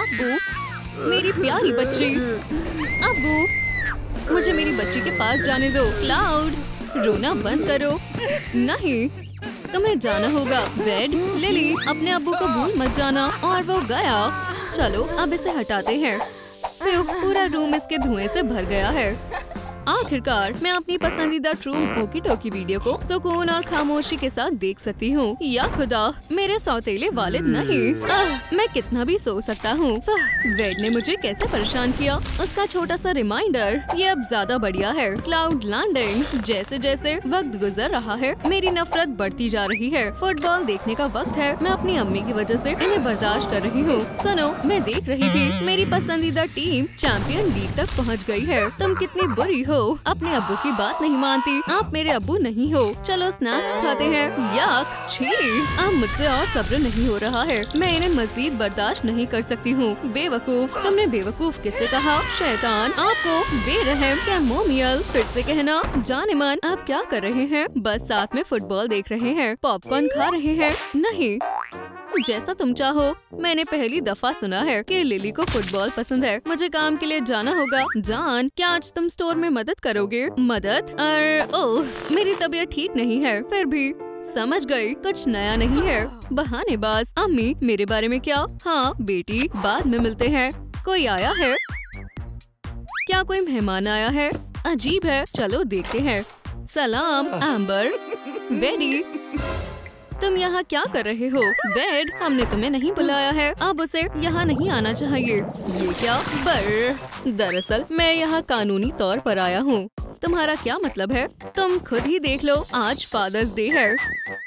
अब्बू, मेरी प्यारी बच्ची। अब्बू, मुझे मेरी बच्ची के पास जाने दो। क्लाउड, रोना बंद करो। नहीं, तुम्हें जाना होगा। बेड, लिली, अपने अब्बू को भूल मत जाना। और वो गया। चलो अब इसे हटाते हैं। पूरा रूम इसके धुएं से भर गया है। आखिरकार मैं अपनी पसंदीदा ट्रू ओकी टोकी वीडियो को सुकून और खामोशी के साथ देख सकती हूँ। या खुदा, मेरे सौतेले वालिद नहीं। मैं कितना भी सो सकता हूँ। वेड ने मुझे कैसे परेशान किया। उसका छोटा सा रिमाइंडर ये अब ज्यादा बढ़िया है। Cloud landing. जैसे जैसे वक्त गुजर रहा है मेरी नफरत बढ़ती जा रही है। फुटबॉल देखने का वक्त है। मैं अपनी अम्मी की वजह से इन्हें बर्दाश्त कर रही हूँ। सुनो, मैं देख रही थी मेरी पसंदीदा टीम चैंपियन लीग तक पहुँच गई है। तुम कितनी बुरी हो, अपने अब्बू की बात नहीं मानती। आप मेरे अब्बू नहीं हो। चलो स्नैक्स खाते हैं। याक, छी, अब मुझसे और सब्र नहीं हो रहा है। मैं इन्हें मजीद बर्दाश्त नहीं कर सकती हूँ। बेवकूफ, तुमने बेवकूफ किससे कहा? शैतान, आपको बेरहम, क्या मोमियल, फिर से कहना। जाने मन, आप क्या कर रहे हैं? बस साथ में फुटबॉल देख रहे हैं, पॉपकॉर्न खा रहे हैं। नहीं, जैसा तुम चाहो। मैंने पहली दफा सुना है कि लिली को फुटबॉल पसंद है। मुझे काम के लिए जाना होगा। जान, क्या आज तुम स्टोर में मदद करोगे? मदद? ओह, मेरी तबीयत ठीक नहीं है। फिर भी समझ गई, कुछ नया नहीं है। बहानेबाज। अम्मी, मेरे बारे में क्या? हाँ बेटी, बाद में मिलते हैं। कोई आया है? क्या कोई मेहमान आया है? अजीब है, चलो देखते हैं। सलाम एम्बर। बेडी, तुम यहाँ क्या कर रहे हो? बेड, हमने तुम्हें नहीं बुलाया है। अब उसे यहाँ नहीं आना चाहिए। ये क्या? दरअसल मैं यहाँ कानूनी तौर पर आया हूँ। तुम्हारा क्या मतलब है? तुम खुद ही देख लो, आज फादर्स डे है।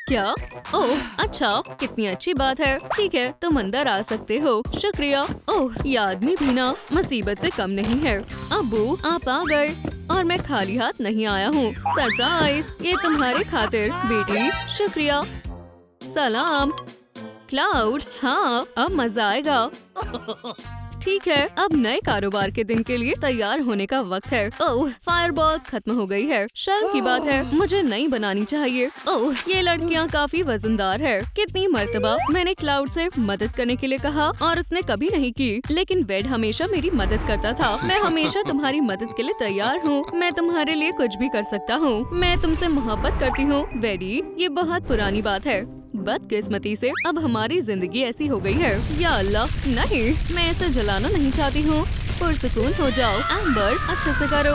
क्या? ओह अच्छा, कितनी अच्छी बात है। ठीक है, तुम अंदर आ सकते हो। शुक्रिया। ओह, ये आदमी भी ना मुसीबत से कम नहीं है। अब्बू, आप आ गए और मैं खाली हाथ नहीं आया हूँ। सरप्राइज, ये तुम्हारे खातिर बेटी। शुक्रिया। सलाम क्लाउड। हाँ, अब मजा आएगा। ठीक है, अब नए कारोबार के दिन के लिए तैयार होने का वक्त है। ओह, फायरबॉल्स खत्म हो गई है। शर्म की बात है, मुझे नई बनानी चाहिए। ओह, ये लड़कियाँ काफी वजनदार है। कितनी मर्तबा मैंने क्लाउड से मदद करने के लिए कहा और उसने कभी नहीं की। लेकिन वेड हमेशा मेरी मदद करता था। मैं हमेशा तुम्हारी मदद के लिए तैयार हूँ। मैं तुम्हारे लिए कुछ भी कर सकता हूँ। मैं तुमसे मोहब्बत करती हूँ वेडी। ये बहुत पुरानी बात है। बदकिस्मती से अब हमारी जिंदगी ऐसी हो गई है। या अल्लाह, नहीं, मैं इसे जलाना नहीं चाहती हूँ। पुरसुकून हो जाओ एम्बर, अच्छे से करो।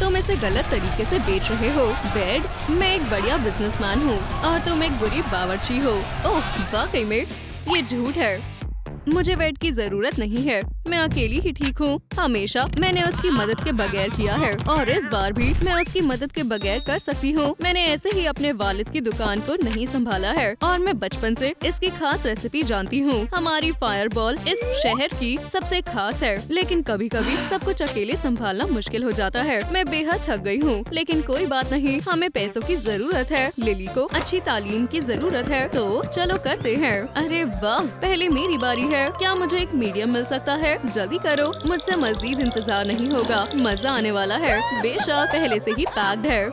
तुम इसे गलत तरीके से बेच रहे हो। बेड, मैं एक बढ़िया बिजनेसमैन हूँ और तुम एक बुरी बावर्ची हो। ओह, वाकई में ये झूठ है। मुझे वेड की जरूरत नहीं है। मैं अकेली ही ठीक हूँ। हमेशा मैंने उसकी मदद के बगैर किया है और इस बार भी मैं उसकी मदद के बगैर कर सकती हूँ। मैंने ऐसे ही अपने वालिद की दुकान को नहीं संभाला है और मैं बचपन से इसकी खास रेसिपी जानती हूँ। हमारी फायरबॉल इस शहर की सबसे खास है, लेकिन कभी कभी सब कुछ अकेले संभालना मुश्किल हो जाता है। मैं बेहद थक गई हूँ, लेकिन कोई बात नहीं। हमें पैसों की जरूरत है। लिली को अच्छी तालीम की जरूरत है, तो चलो करते हैं। अरे वाह, पहले मेरी बारी है। क्या मुझे एक मीडियम मिल सकता है? जल्दी करो, मुझसे मजीद इंतजार नहीं होगा। मजा आने वाला है। बेशक पहले से ही पैक्ड है।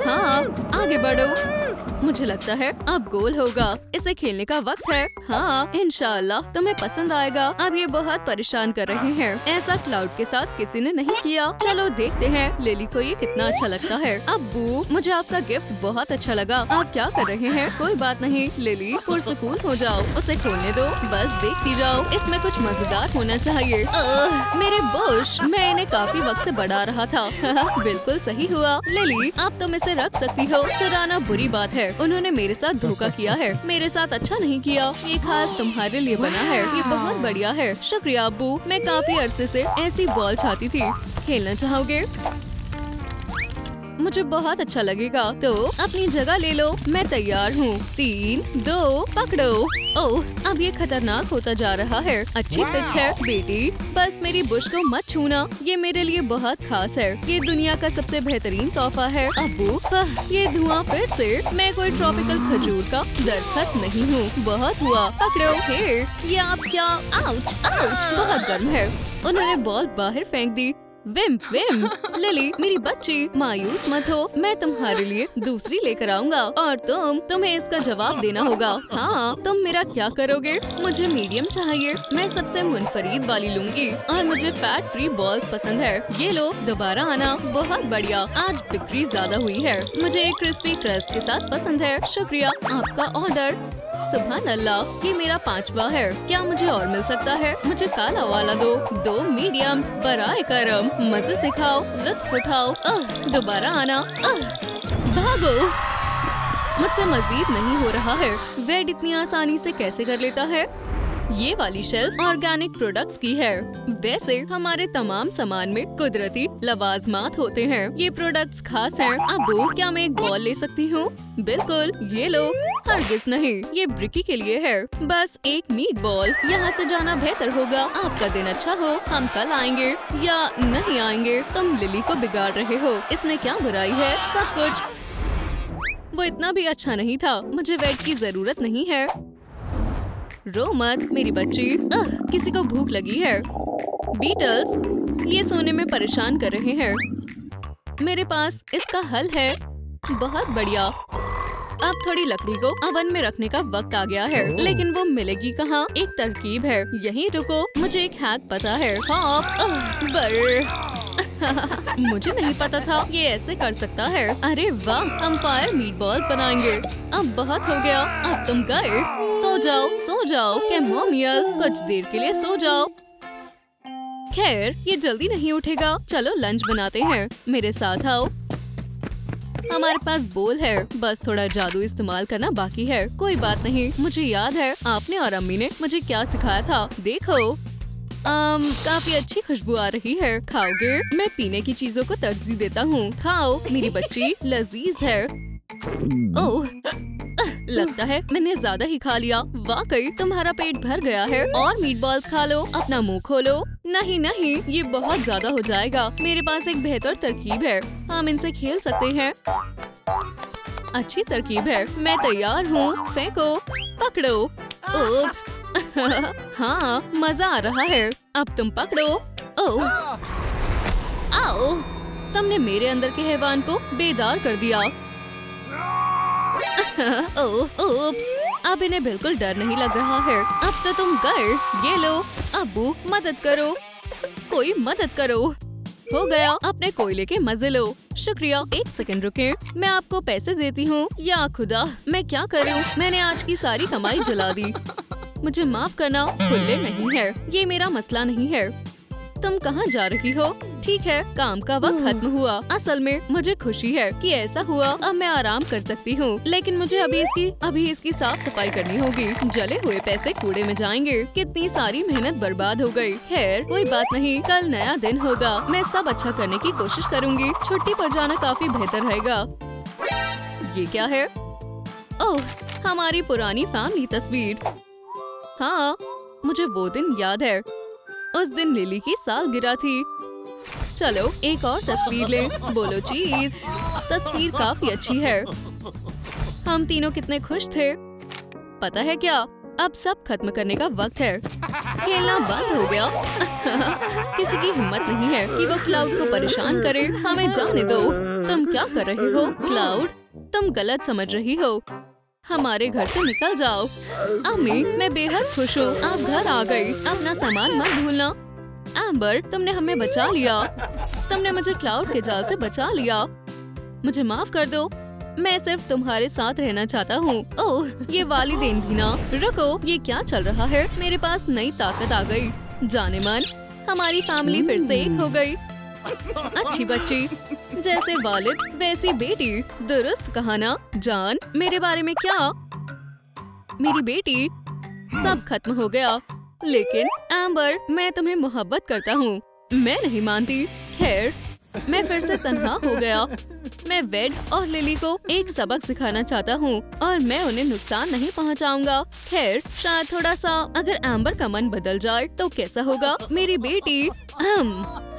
हाँ, आगे बढ़ो। मुझे लगता है अब गोल होगा। इसे खेलने का वक्त है। हाँ, इंशाअल्लाह तुम्हें पसंद आएगा। अब ये बहुत परेशान कर रहे हैं। ऐसा क्लाउड के साथ किसी ने नहीं किया। चलो देखते हैं लिली को ये कितना अच्छा लगता है। अब्बू, मुझे आपका गिफ्ट बहुत अच्छा लगा। आप क्या कर रहे हैं? कोई बात नहीं लिली, पुरसुकून हो जाओ। उसे खोलने दो, बस देखती जाओ। इसमें कुछ मजेदार होना चाहिए। मेरे बुश, मैं इन्हें काफी वक्त से बढ़ा रहा था। बिल्कुल सही हुआ। लिली, अब तुम इसे रख सकती हो। चुराना बुरी बात है। उन्होंने मेरे साथ धोखा किया है। मेरे साथ अच्छा नहीं किया। ये खास तुम्हारे लिए बना है। ये बहुत बढ़िया है। शुक्रिया अब्बू। मैं काफी अरसे से ऐसी बॉल चाहती थी। खेलना चाहोगे? मुझे बहुत अच्छा लगेगा। तो अपनी जगह ले लो, मैं तैयार हूँ। 3, 2, पकड़ो। ओह, अब ये खतरनाक होता जा रहा है। अच्छी पिच है बेटी, बस मेरी बुश को मत छूना। ये मेरे लिए बहुत खास है। ये दुनिया का सबसे बेहतरीन तोहफा है। अब्बू, ये धुआं फिर से। मैं कोई ट्रॉपिकल खजूर का दरख्त नहीं हूँ। बहुत हुआ, पकड़ो। हे, ये आप क्या? आउच, आउच, बहुत गर्म है। उन्होंने बॉल बाहर फेंक दी। Wimp wimp. लिली मेरी बच्ची, मायूस मत हो, मैं तुम्हारे लिए दूसरी लेकर आऊंगा और तुम्हें इसका जवाब देना होगा। हाँ, तुम मेरा क्या करोगे? मुझे मीडियम चाहिए, मैं सबसे मुनफरीद वाली लूंगी और मुझे फैट फ्री बॉल्स पसंद है। ये लो, दोबारा आना। बहुत बढ़िया, आज बिक्री ज्यादा हुई है। मुझे एक क्रिस्पी क्रस्ट के साथ पसंद है। शुक्रिया, आपका ऑर्डर। सुभान अल्लाह, ये मेरा 5वां है। क्या मुझे और मिल सकता है? मुझे काला वाला दो। 2 मीडियम्स, बराए करम। मजे से खाओ, लुत्फ उठाओ। दोबारा आना। भागो, मुझसे मजीद नहीं हो रहा है। ब्रेड इतनी आसानी से कैसे कर लेता है? ये वाली शेल्फ ऑर्गेनिक प्रोडक्ट्स की है। वैसे हमारे तमाम सामान में कुदरती लवाजमात होते हैं। ये प्रोडक्ट्स खास हैं। अबू, क्या मैं एक बॉल ले सकती हूँ? बिल्कुल, ये लो। हरगिज नहीं, ये ब्रिकी के लिए है। बस एक मीट बॉल। यहाँ से जाना बेहतर होगा। आपका दिन अच्छा हो। हम कल आएंगे या नहीं आएंगे? तुम लिली को बिगाड़ रहे हो, इसमें क्या बुराई है? सब कुछ वो इतना भी अच्छा नहीं था। मुझे वेट की जरूरत नहीं है। रो मत मेरी बच्ची। किसी को भूख लगी है। बीटल्स ये सोने में परेशान कर रहे हैं। मेरे पास इसका हल है। बहुत बढ़िया। अब थोड़ी लकड़ी को अवन में रखने का वक्त आ गया है, लेकिन वो मिलेगी कहाँ? एक तरकीब है। यहीं रुको, मुझे एक हैक पता है। मुझे नहीं पता था ये ऐसे कर सकता है। अरे वाह, हम फायर मीट बॉल बनाएंगे। अब बहुत हो गया, अब तुम गए। सो जाओ, सो जाओ कैमोमियल, कुछ देर के लिए सो जाओ। खैर, ये जल्दी नहीं उठेगा। चलो लंच बनाते हैं, मेरे साथ आओ। हमारे पास बोल है, बस थोड़ा जादू इस्तेमाल करना बाकी है। कोई बात नहीं, मुझे याद है आपने और अम्मी ने मुझे क्या सिखाया था। देखो, काफी अच्छी खुशबू आ रही है। खाओगे? मैं पीने की चीजों को तरजीह देता हूँ। खाओ मेरी बच्ची, लजीज है। ओह, लगता है मैंने ज्यादा ही खा लिया। वाकई तुम्हारा पेट भर गया है। और मीट बॉल्स खा लो, अपना मुंह खोलो। नहीं नहीं, ये बहुत ज्यादा हो जाएगा। मेरे पास एक बेहतर तरकीब है, हम इनसे खेल सकते हैं। अच्छी तरकीब है, मैं तैयार हूँ। फेंको, पकड़ो। ओप्स। हाँ, मजा आ रहा है। अब तुम पकड़ो। ओह, आओ, तुमने मेरे अंदर के हैवान को बेदार कर दिया। ओह, ओप्स, अब इन्हें बिल्कुल डर नहीं लग रहा है। अब तो तुम गए। ये लो, अब्बू मदद करो, कोई मदद करो। हो गया, अपने कोयले के मजे लो। शुक्रिया। 1 सेकंड रुके, मैं आपको पैसे देती हूँ। या खुदा, मैं क्या करूँ? मैंने आज की सारी कमाई जला दी। मुझे माफ करना, खुले नहीं है। ये मेरा मसला नहीं है। तुम कहाँ जा रही हो? ठीक है, काम का वक्त खत्म हुआ। असल में मुझे खुशी है कि ऐसा हुआ। अब मैं आराम कर सकती हूँ, लेकिन मुझे अभी इसकी साफ सफाई करनी होगी। जले हुए पैसे कूड़े में जाएंगे। कितनी सारी मेहनत बर्बाद हो गई। खैर, कोई बात नहीं, कल नया दिन होगा। मैं सब अच्छा करने की कोशिश करूँगी। छुट्टी पर जाना काफी बेहतर रहेगा। ये क्या है? ओह, हमारी पुरानी फैमिली तस्वीर। हाँ, मुझे वो दिन याद है। उस दिन लिली की सालगिरह थी। चलो एक और तस्वीर लें। बोलो चीज। तस्वीर काफी अच्छी है। हम तीनों कितने खुश थे। पता है क्या, अब सब खत्म करने का वक्त है। खेलना बंद हो गया। किसी की हिम्मत नहीं है कि वो क्लाउड को परेशान करे। हमें जाने दो। तुम क्या कर रहे हो क्लाउड? तुम गलत समझ रही हो। हमारे घर से निकल जाओ। अम्मी, मैं बेहद खुश हूँ, आप घर आ गई। अपना सामान मत भूलना। एम्बर, तुमने हमें बचा लिया। तुमने मुझे क्लाउड के जाल से बचा लिया। मुझे माफ कर दो, मैं सिर्फ तुम्हारे साथ रहना चाहता हूँ। ओह, ये वालिदैन भी ना। रुको, ये क्या चल रहा है? मेरे पास नई ताकत आ गई। जाने मन, हमारी फैमिली फिर से एक हो गई। अच्छी बच्ची, जैसे वालिद वैसी बेटी। दुरुस्त कहा ना जान? मेरे बारे में क्या? मेरी बेटी। सब खत्म हो गया। लेकिन एम्बर, मैं तुम्हें मोहब्बत करता हूँ। मैं नहीं मानती। खैर, मैं फिर से तन्हा हो गया। मैं वेड और लिली को एक सबक सिखाना चाहता हूँ और मैं उन्हें नुकसान नहीं पहुँचाऊंगा। खैर, शायद थोड़ा सा। अगर एम्बर का मन बदल जाए तो कैसा होगा? मेरी बेटी।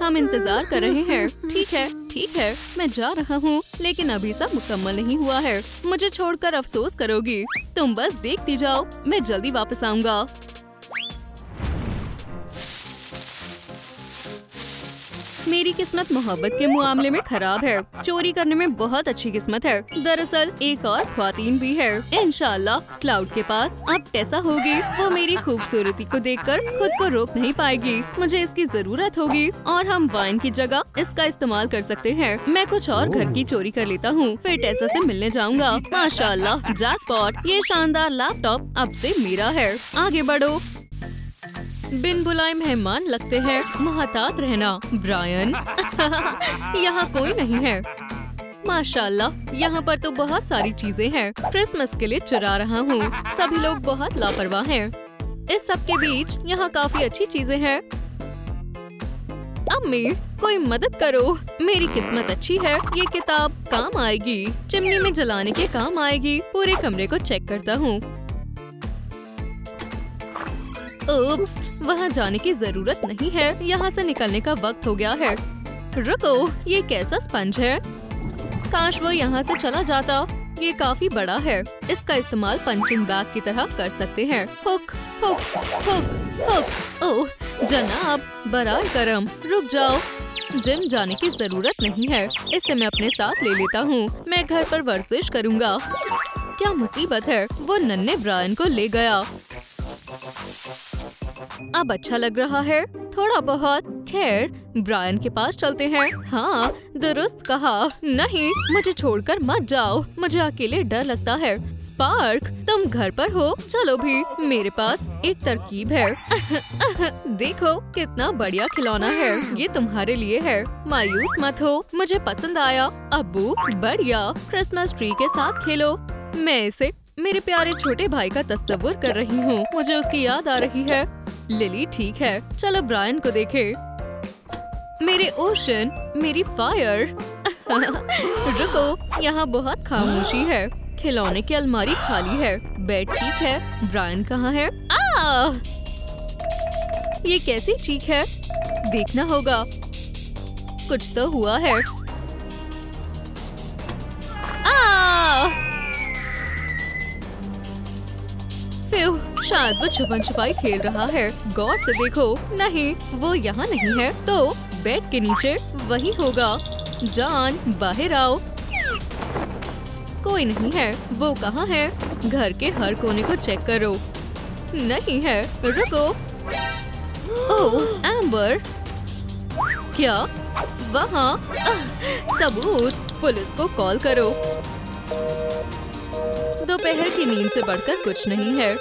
हम इंतजार कर रहे हैं। ठीक है, मैं जा रहा हूँ, लेकिन अभी सब मुकम्मल नहीं हुआ है। मुझे छोड़कर अफसोस करोगी। तुम बस देखती जाओ, मैं जल्दी वापस आऊँगा। मेरी किस्मत मोहब्बत के मामले में खराब है। चोरी करने में बहुत अच्छी किस्मत है। दरअसल एक और ख्वातीन भी है। इंशाल्लाह क्लाउड के पास अब टेसा होगी। वो मेरी खूबसूरती को देखकर खुद को रोक नहीं पाएगी। मुझे इसकी जरूरत होगी और हम वाइन की जगह इसका इस्तेमाल कर सकते हैं। मैं कुछ और घर की चोरी कर लेता हूँ, फिर टेसा से मिलने जाऊँगा। माशाल्लाह जैकपॉट, ये शानदार लैपटॉप अब से मेरा है। आगे बढ़ो। बिन बुलाए मेहमान लगते हैं, मुहतात रहना ब्रायन। यहाँ कोई नहीं है। माशाल्लाह यहाँ पर तो बहुत सारी चीजें हैं। क्रिसमस के लिए चुरा रहा हूँ। सभी लोग बहुत लापरवाह हैं। इस सब के बीच यहाँ काफी अच्छी चीजें हैं। अम्मी कोई मदद करो, मेरी किस्मत अच्छी है। ये किताब काम आएगी, चिमनी में जलाने के काम आएगी। पूरे कमरे को चेक करता हूँ। उप्स, वहाँ जाने की जरूरत नहीं है। यहाँ से निकलने का वक्त हो गया है। रुको, ये कैसा स्पंज है? काश वो यहाँ से चला जाता। ये काफी बड़ा है। इसका इस्तेमाल पंचिंग बैग की तरह कर सकते हैं। हुक हुक हुक हुक। ओह जनाब, बराए करम, रुक जाओ। जिम जाने की जरूरत नहीं है। इसे मैं अपने साथ ले लेता हूँ। मैं घर पर वर्जिश करूँगा। क्या मुसीबत है, वो नन्हे ब्रायन को ले गया। अब अच्छा लग रहा है थोड़ा बहुत। खैर ब्रायन के पास चलते हैं। हाँ दुरुस्त कहा। नहीं, मुझे छोड़कर मत जाओ। मुझे अकेले डर लगता है। स्पार्क, तुम घर पर हो? चलो भी, मेरे पास एक तरकीब है। देखो कितना बढ़िया खिलौना है। ये तुम्हारे लिए है। मायूस मत हो, मुझे पसंद आया। अब्बू बढ़िया, क्रिसमस ट्री के साथ खेलो। मैं इसे मेरे प्यारे छोटे भाई का तस्वीर कर रही हूँ। मुझे उसकी याद आ रही है। लिली ठीक है, चलो ब्रायन को देखे। मेरे ओशन, मेरी फायर। रुको, यहाँ बहुत खामोशी है। खिलौने की अलमारी खाली है। बेड ठीक है। ब्रायन कहाँ है? ये कैसी चीख है? देखना होगा। कुछ तो हुआ है। शायद वो छुपन छुपाई खेल रहा है। गौर से देखो। नहीं, वो यहाँ नहीं है। तो बेड के नीचे वही होगा। जान, बाहर आओ। कोई नहीं है। वो कहाँ है? घर के हर कोने को चेक करो। नहीं है। रुको। ओह एम्बर, क्या वहाँ? सबूत, पुलिस को कॉल करो। दोपहर की नींद से बढ़कर कुछ नहीं है।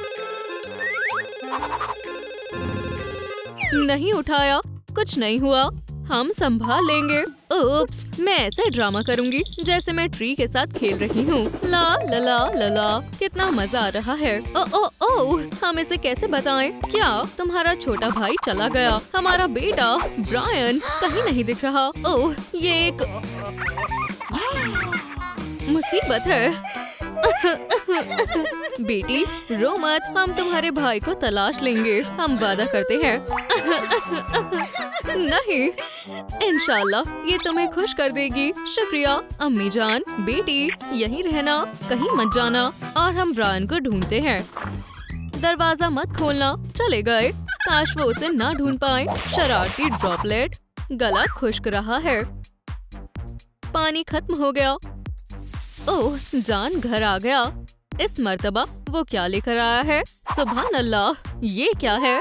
नहीं उठाया, कुछ नहीं हुआ। हम संभाल लेंगे। उप्स, मैं ऐसे ड्रामा करूंगी जैसे मैं ट्री के साथ खेल रही हूँ। ला ला ला ला ला, कितना मजा आ रहा है। ओ ओ ओ, हम इसे कैसे बताएं? क्या तुम्हारा छोटा भाई चला गया? हमारा बेटा ब्रायन कहीं नहीं दिख रहा। ओह, ये एक मुसीबत है। बेटी रो मत, हम तुम्हारे भाई को तलाश लेंगे। हम वादा करते हैं। नहीं, इंशाल्लाह ये तुम्हें खुश कर देगी। शुक्रिया अम्मी जान। बेटी यहीं रहना, कहीं मत जाना। और हम ब्रायन को ढूंढते हैं। दरवाजा मत खोलना। चले गए। काश वो उसे ना ढूंढ पाए। शरारती ड्रॉपलेट। गला खुश्क रहा है। पानी खत्म हो गया। ओह, जान घर आ गया। इस मर्तबा वो क्या लेकर आया है? सुभान अल्लाह, ये क्या है?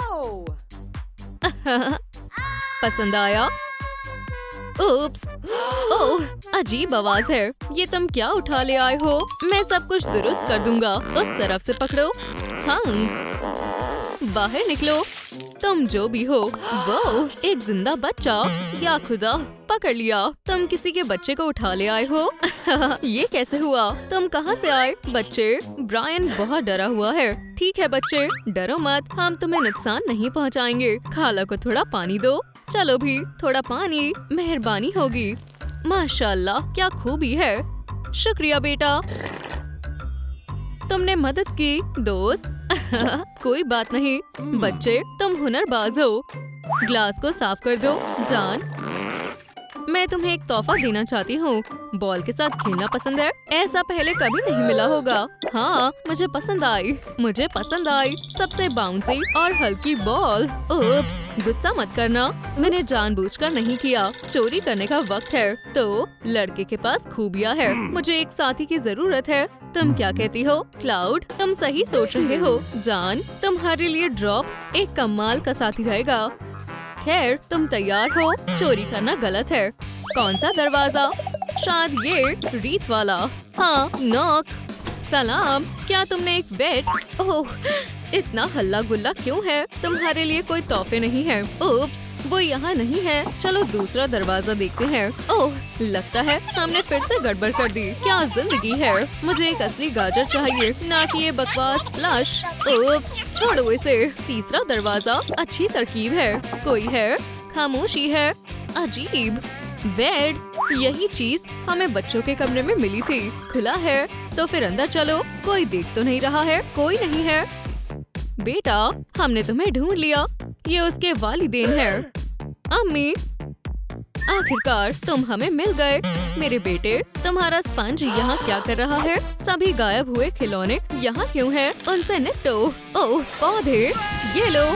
पसंद आया? उप्स, ओह, अजीब आवाज है। ये तुम क्या उठा ले आए हो? मैं सब कुछ दुरुस्त कर दूंगा। उस तरफ से पकड़ो। हाँ, बाहर निकलो। तुम जो भी हो। वो एक जिंदा बच्चा। या खुदा, पकड़ लिया। तुम किसी के बच्चे को उठा ले आए हो। ये कैसे हुआ? तुम कहाँ से आए? बच्चे, ब्रायन बहुत डरा हुआ है। ठीक है बच्चे, डरो मत। हम तुम्हें नुकसान नहीं पहुँचाएंगे। खाला को थोड़ा पानी दो। चलो भी, थोड़ा पानी, मेहरबानी होगी। माशाल्लाह, क्या खूबी है। शुक्रिया बेटा, तुमने मदद की दोस्त। कोई बात नहीं। बच्चे, तुम हुनरबाज हो। ग्लास को साफ कर दो। जान, मैं तुम्हें एक तोहफा देना चाहती हूँ। बॉल के साथ खेलना पसंद है? ऐसा पहले कभी नहीं मिला होगा। हाँ, मुझे पसंद आई सबसे बाउंसी और हल्की बॉल। उप्स, गुस्सा मत करना, मैंने जानबूझकर नहीं किया। चोरी करने का वक्त है। तो लड़के के पास खूबियाँ है, मुझे एक साथी की जरूरत है। तुम क्या कहती हो क्लाउड? तुम सही सोच रहे हो जान, तुम्हारे लिए ड्रॉप एक कमाल का साथी रहेगा। खैर, तुम तैयार हो? चोरी करना गलत है। कौन सा दरवाजा? शायद ये रीत वाला। हाँ, नॉक। सलाम, क्या तुमने एक बेट? ओह, इतना हल्ला गुल्ला क्यों है? तुम्हारे लिए कोई तोहफे नहीं है। उप्स, वो यहाँ नहीं है। चलो दूसरा दरवाजा देखते हैं। ओह, लगता है हमने फिर से गड़बड़ कर दी। क्या जिंदगी है? मुझे एक असली गाजर चाहिए, ना कि ये बकवास प्लश। उप्स, छोड़ो इसे। तीसरा दरवाजा अच्छी तरकीब है। कोई है? खामोशी है। अजीब। बेड, यही चीज हमें बच्चों के कमरे में मिली थी। खुला है, तो फिर अंदर चलो। कोई देख तो नहीं रहा है? कोई नहीं है। बेटा, हमने तुम्हें ढूंढ लिया। ये उसके वालिदैन है। अम्मी, आखिरकार तुम हमें मिल गए। मेरे बेटे, तुम्हारा स्पंज यहाँ क्या कर रहा है? सभी गायब हुए खिलौने यहाँ क्यों हैं? उनसे निपटो। ओह, पौधे, ये लो।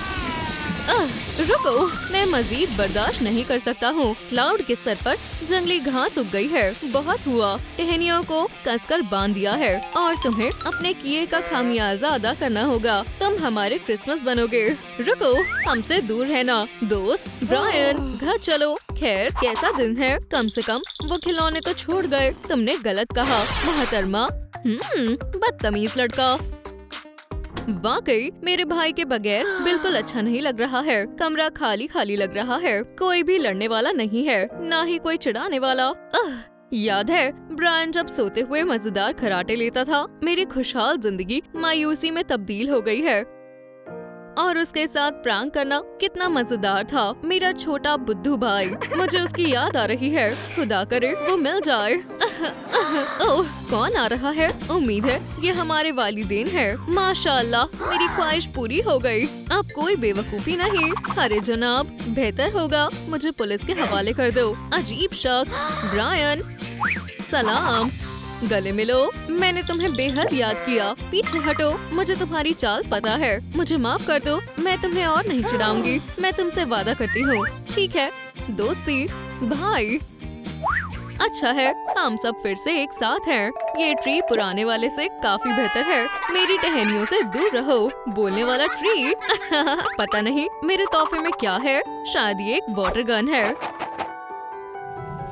रुको, मैं मजीद बर्दाश्त नहीं कर सकता हूँ। क्लाउड के सर पर जंगली घास उग गई है। बहुत हुआ, टहनियों को कसकर बांध दिया है और तुम्हें अपने किए का खामियाजा अदा करना होगा। तुम हमारे क्रिसमस बनोगे। रुको, हमसे दूर रहना। दोस्त ब्रायन, घर चलो। खैर, कैसा दिन है? कम से कम वो खिलौने तो छोड़ गए। तुमने गलत कहा मोहतरमा। बदतमीज लड़का। वाकई मेरे भाई के बगैर बिल्कुल अच्छा नहीं लग रहा है। कमरा खाली खाली लग रहा है। कोई भी लड़ने वाला नहीं है, ना ही कोई चिढ़ाने वाला। याद है ब्रायन जब सोते हुए मजेदार खर्राटे लेता था? मेरी खुशहाल जिंदगी मायूसी में तब्दील हो गई है। और उसके साथ प्रैंक करना कितना मजेदार था। मेरा छोटा बुद्धू भाई, मुझे उसकी याद आ रही है। खुदा करे वो मिल जाए। ओह, कौन आ रहा है? उम्मीद है ये हमारे वालिदैन है। माशाअल्लाह, मेरी ख्वाहिश पूरी हो गई। अब कोई बेवकूफी नहीं। अरे जनाब, बेहतर होगा मुझे पुलिस के हवाले कर दो। अजीब शख्स। ब्रायन, सलाम, गले मिलो। मैंने तुम्हें बेहद याद किया। पीछे हटो, मुझे तुम्हारी चाल पता है। मुझे माफ कर दो, मैं तुम्हें और नहीं चिढ़ाऊंगी। मैं तुमसे वादा करती हूँ। ठीक है दोस्ती भाई। अच्छा है, हम सब फिर से एक साथ हैं। ये ट्री पुराने वाले से काफी बेहतर है। मेरी टहनियों से दूर रहो। बोलने वाला ट्री। पता नहीं मेरे तोहफे में क्या है। शायद ये एक वाटर गन है।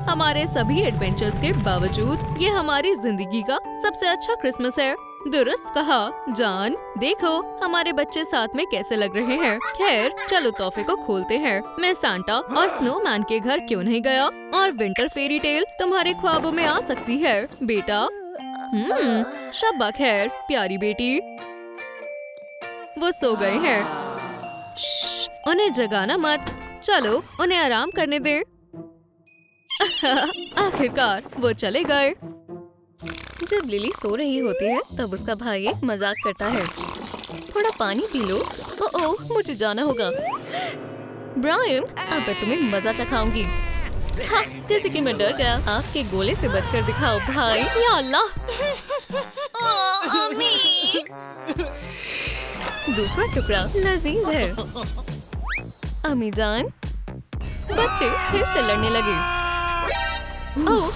हमारे सभी एडवेंचर्स के बावजूद ये हमारी जिंदगी का सबसे अच्छा क्रिसमस है। दुरुस्त कहा जान। देखो हमारे बच्चे साथ में कैसे लग रहे हैं। खैर, चलो तोहफे को खोलते हैं। मैं सांता और स्नोमैन के घर क्यों नहीं गया? और विंटर फेरी टेल तुम्हारे ख्वाबों में आ सकती है बेटा। शब्बा खैर प्यारी बेटी। वो सो गए हैं। उन्हें जगाना मत। चलो उन्हें आराम करने दे। आखिरकार वो चले गए। जब लिली सो रही होती है तब उसका भाई एक मजाक करता है। थोड़ा पानी पी लो। ओह, मुझे जाना होगा। ब्रायन, अब मैं तुम्हें मजा चखाऊंगी। हाँ, जैसे कि मैं डर गया। आपके गोले से बचकर दिखाओ भाई। या अल्लाह। अम्मी। दूसरा टुकड़ा लजीज है। अम्मी जान, बच्चे फिर से लड़ने लगे। ओह,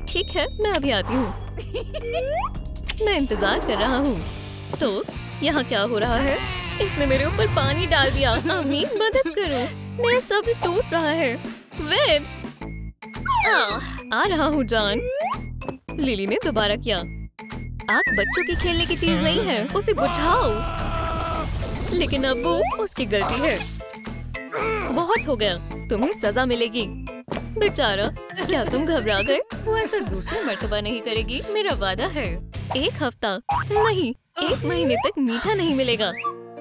ठीक है, मैं अभी आती हूँ। मैं इंतजार कर रहा हूँ। तो यहाँ क्या हो रहा है? इसने मेरे ऊपर पानी डाल दिया। अम्मी मदद करो, मेरा सब्र टूट रहा है। वेद, आ रहा हूँ जान। लिली ने दोबारा किया। आग बच्चों की खेलने की चीज नहीं है, उसे बुझाओ। लेकिन अब वो उसकी गलती है। बहुत हो गया, तुम्हें सजा मिलेगी। बेचारा, क्या तुम घबरा गए? वो ऐसा दूसरी मर्तबा नहीं करेगी, मेरा वादा है। एक हफ्ता नहीं, 1 महीने तक मीठा नहीं मिलेगा।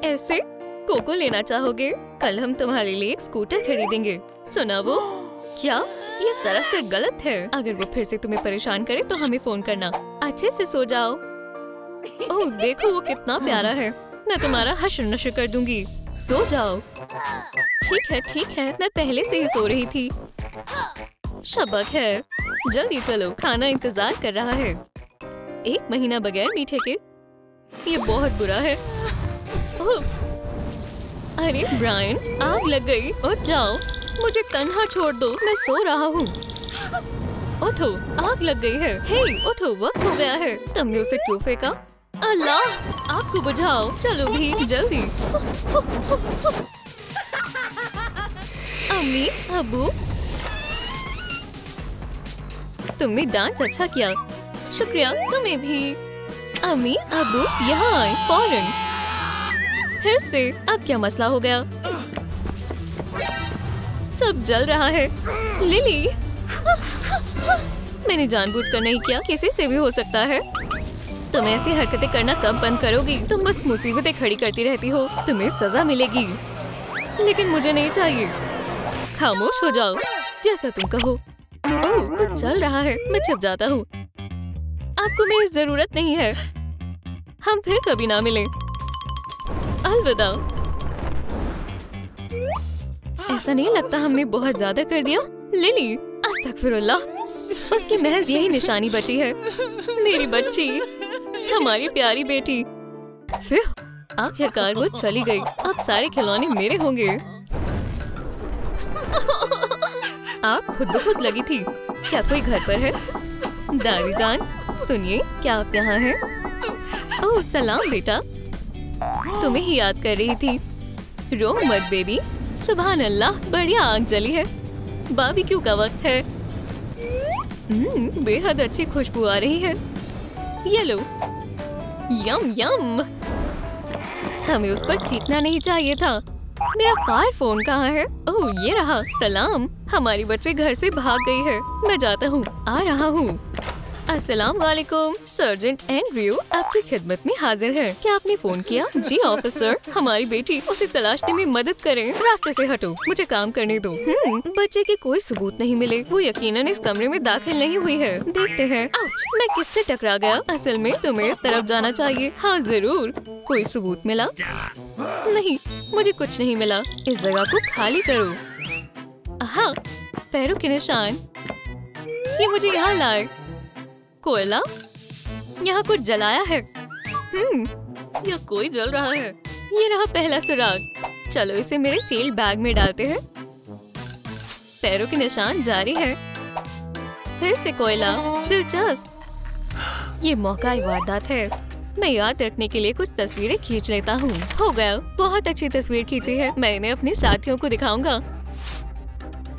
ऐसे कोको लेना चाहोगे? कल हम तुम्हारे लिए एक स्कूटर खरीदेंगे। सुना वो? क्या ये सरासर गलत है। अगर वो फिर से तुम्हें परेशान करे तो हमें फोन करना। अच्छे से सो जाओ। ओह देखो वो कितना प्यारा है। मैं तुम्हारा हश्र नश्र कर दूंगी। सो जाओ। ठीक है, मैं पहले से ही सो रही थी। शबक है। जल्दी चलो, खाना इंतजार कर रहा है। 1 महीना बगैर मीठे के, ये बहुत बुरा है। उप्स। अरे ब्रायन, आग लग गई। उठ जाओ, मुझे तन्हा छोड़ दो, मैं सो रहा हूँ। उठो, आग लग गई है। हे उठो, वक्त हो गया है। तुमने उसे क्यों फेंका? अल्लाह, आग को बुझाओ। चलो भी, जल्दी। अम्मी, अब्बू, तुमने डांस अच्छा किया। शुक्रिया, तुम्हें भी। अम्मी, अब्बू, यहाँ आए फौरन। फिर से, अब क्या मसला हो गया? सब जल रहा है। लिली, मैंने जानबूझकर नहीं किया, किसी से भी हो सकता है। तुम ऐसी हरकतें करना कब बंद करोगी? तुम बस मुसीबतें खड़ी करती रहती हो। तुम्हें सजा मिलेगी, लेकिन मुझे नहीं चाहिए। खामोश हो जाओ, जैसा तुम कहो। ओह, कुछ चल रहा है। मैं छिप जाता हूँ। आपको मेरी जरूरत नहीं है। हम फिर कभी ना मिलें। अलविदा। ऐसा नहीं लगता हमने बहुत ज्यादा कर दिया? लिली, अस्तगफिरुल्लाह, उसकी महज यही निशानी बची है। मेरी बच्ची, हमारी प्यारी बेटी। फिर आखिरकार वो चली गई। अब सारे खिलौने मेरे होंगे। आप खुद ब खुद लगी थी। क्या कोई घर पर है? दादी जान, सुनिए, क्या आप यहाँ हैं? ओह सलाम बेटा, तुम्हें ही याद कर रही थी। रो मत बेबी। सुभान अल्लाह, बढ़िया आग जली है। बारबेक्यू का वक्त है। बेहद अच्छी खुशबू आ रही है। ये लो। यम यम। हमें उस पर चीखना नहीं चाहिए था। मेरा फायर फोन कहाँ है? ओह ये रहा। सलाम, हमारी बच्ची घर से भाग गई है। मैं जाता हूँ, आ रहा हूँ। अस्सलाम वालेकुम। सर्जेंट एंड्रयू आपकी खिदमत में हाजिर है। क्या आपने फोन किया? जी ऑफिसर, हमारी बेटी, उसे तलाशने में मदद करें। रास्ते से हटो, मुझे काम करने दो। बच्चे के कोई सबूत नहीं मिले। वो यकीनन इस कमरे में दाखिल नहीं हुई है। देखते हैं। आउच, मैं किससे टकरा गया? असल में तुम्हें इस तरफ जाना चाहिए। हाँ जरूर। कोई सबूत मिला? नहीं, मुझे कुछ नहीं मिला। इस जगह को खाली करो। हाँ, पैरों के निशान। ये मुझे यहाँ लाए। कोयला, यहाँ कुछ जलाया है। यहाँ कोई जल रहा है। ये रहा पहला सुराग। चलो इसे मेरे सील्ड बैग में डालते हैं। पैरों के निशान जारी है। फिर से कोयला, दिलचस्प। ये मौका वारदात है। मैं याद रखने के लिए कुछ तस्वीरें खींच लेता हूँ। हो गया, बहुत अच्छी तस्वीर खींची है। मैं इन्हें अपने साथियों को दिखाऊंगा।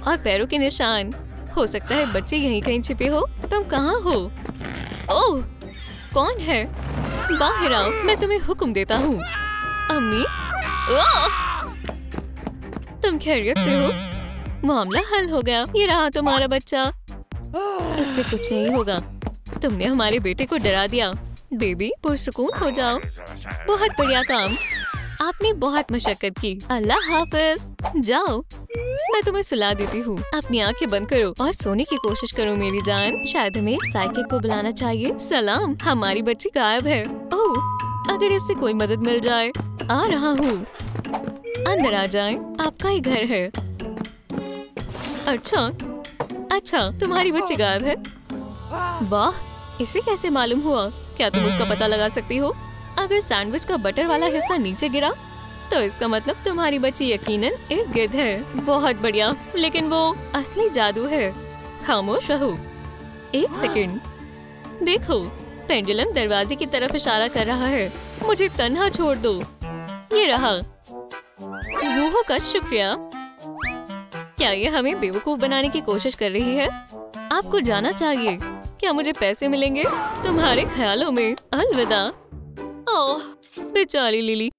और पैरों के निशान। हो सकता है बच्चे यहीं कहीं छिपे हो। तुम कहाँ हो? ओह, कौन है? बाहर आओ, मैं तुम्हें हुक्म देता हूँ। अम्मी, तुम खैरियत से हो? मामला हल हो गया। ये रहा तुम्हारा बच्चा। इससे कुछ नहीं होगा। तुमने हमारे बेटे को डरा दिया। बेबी, पुरसुकून हो जाओ। बहुत बढ़िया काम। आपने बहुत मशक्कत की। अल्लाह हाफिज। जाओ, मैं तुम्हें सुला देती हूँ। अपनी आंखें बंद करो और सोने की कोशिश करो मेरी जान। शायद हमें एक साइकिल को बुलाना चाहिए। सलाम, हमारी बच्ची गायब है। ओह, अगर इससे कोई मदद मिल जाए। आ रहा हूँ। अंदर आ जाएं, आपका ही घर है। अच्छा, तुम्हारी बच्ची गायब है। वाह, इसे कैसे मालूम हुआ? क्या तुम उसका पता लगा सकती हो? अगर सैंडविच का बटर वाला हिस्सा नीचे गिरा तो इसका मतलब तुम्हारी बच्ची यकीनन इर्द गिर्द है। बहुत बढ़िया, लेकिन वो असली जादू है। खामोश रहो। 1 सेकंड। देखो, पेंडुलम दरवाजे की तरफ इशारा कर रहा है। मुझे तन्हा छोड़ दो। ये रहा। रूहों का शुक्रिया। क्या ये हमें बेवकूफ बनाने की कोशिश कर रही है? आपको जाना चाहिए। क्या मुझे पैसे मिलेंगे? तुम्हारे ख्यालों में। अलविदा। ओह, बेचारी लिली।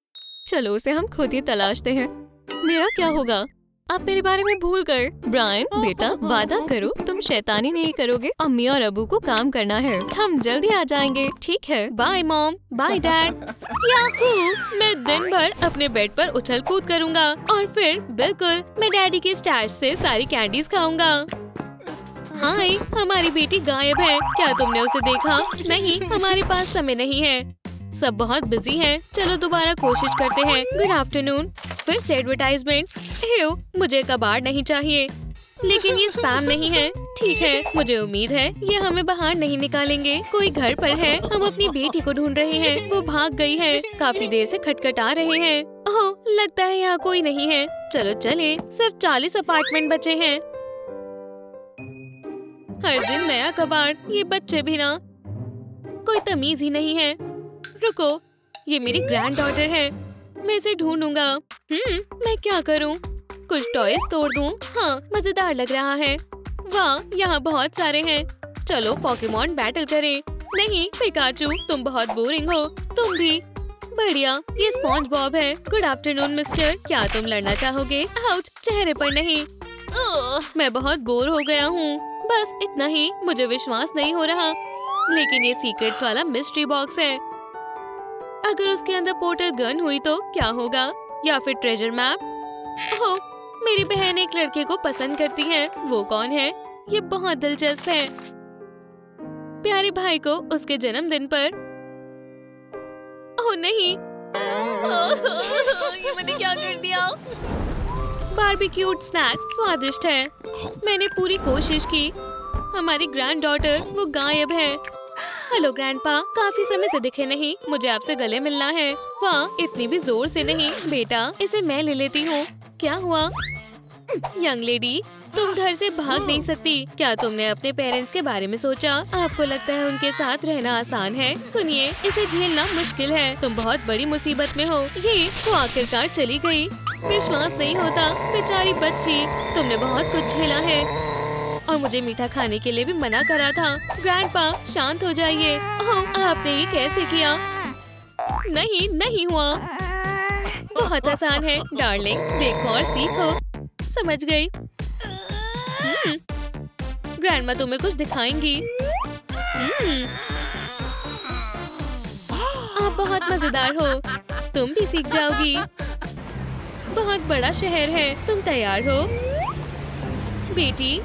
चलो उसे हम खुद ही तलाशते हैं। मेरा क्या होगा? आप मेरे बारे में भूल गए। ब्रायन बेटा, वादा करो तुम शैतानी नहीं करोगे। अम्मी और अबू को काम करना है। हम जल्दी आ जाएंगे। ठीक है, bye mom, bye dad. Yahoo, मैं दिन भर अपने बेड पर उछल कूद करूँगा और फिर बिल्कुल मैं डैडी के स्टैश से सारी कैंडीज खाऊंगा। हाय, हमारी बेटी गायब है। क्या तुमने उसे देखा? नहीं, हमारे पास समय नहीं है। सब बहुत बिजी हैं। चलो दोबारा कोशिश करते हैं। Good afternoon. फिर से एडवर्टाइजमेंट। मुझे कबाड़ नहीं चाहिए। लेकिन ये स्पैम नहीं है। ठीक है, मुझे उम्मीद है ये हमें बाहर नहीं निकालेंगे। कोई घर पर है, हम अपनी बेटी को ढूंढ रहे हैं। वो भाग गई है, काफी देर से खटखटा रहे हैं। ओह, लगता है यहाँ कोई नहीं है। चलो चले, सिर्फ 40 अपार्टमेंट बचे हैं। हर दिन नया कबाड़, ये बच्चे भी ना, कोई तमीज ही नहीं है। रुको, ये मेरी ग्रैंड डॉटर है, मैं इसे ढूंढूंगा। मैं क्या करूं? कुछ टॉयज तोड़ दूं? हाँ, मजेदार लग रहा है। वाह, यहाँ बहुत सारे हैं। चलो पोकेमॉन बैटल करें। नहीं पिकाचू, तुम बहुत बोरिंग हो। तुम भी। बढ़िया, ये स्पॉन्ज बॉब है। गुड आफ्टरनून मिस्टर, क्या तुम लड़ना चाहोगे? आउच, चेहरे पर नहीं। मैं बहुत बोर हो गया हूँ। बस इतना ही, मुझे विश्वास नहीं हो रहा। लेकिन ये सीक्रेट्स वाला मिस्ट्री बॉक्स है। अगर उसके अंदर पोर्टल गन हुई तो क्या होगा? या फिर ट्रेजर मैप? ओह, मेरी बहन एक लड़के को पसंद करती है। वो कौन है? ये बहुत दिलचस्प है। प्यारे भाई को उसके जन्मदिन पर। ओह नहीं, ये मैंने क्या कर दिया? बारबेक्यूड स्नैक्स स्वादिष्ट है। मैंने पूरी कोशिश की। हमारी ग्रैंड डॉटर वो गायब है। हेलो ग्रैंडपा, काफी समय से दिखे नहीं। मुझे आपसे गले मिलना है। वाह, इतनी भी जोर से नहीं। बेटा, इसे मैं ले लेती हूँ। क्या हुआ? यंग लेडी, तुम घर से भाग नहीं सकती। क्या तुमने अपने पेरेंट्स के बारे में सोचा? आपको लगता है उनके साथ रहना आसान है? सुनिए, इसे झेलना मुश्किल है। तुम बहुत बड़ी मुसीबत में हो। ये वो आखिरकार चली गई। विश्वास नहीं होता, बेचारी बच्ची। तुमने बहुत कुछ झेला है और मुझे मीठा खाने के लिए भी मना करा था। ग्रैंडपा, शांत हो जाइए। ओह, आपने ये कैसे किया? नहीं हुआ। बहुत आसान है डार्लिंग, देखो और सीखो। समझ गई। ग्रैंडमा तुम्हें कुछ दिखाएंगी। आप बहुत मजेदार हो, तुम भी सीख जाओगी। बहुत बड़ा शहर है, तुम तैयार हो? बेटी,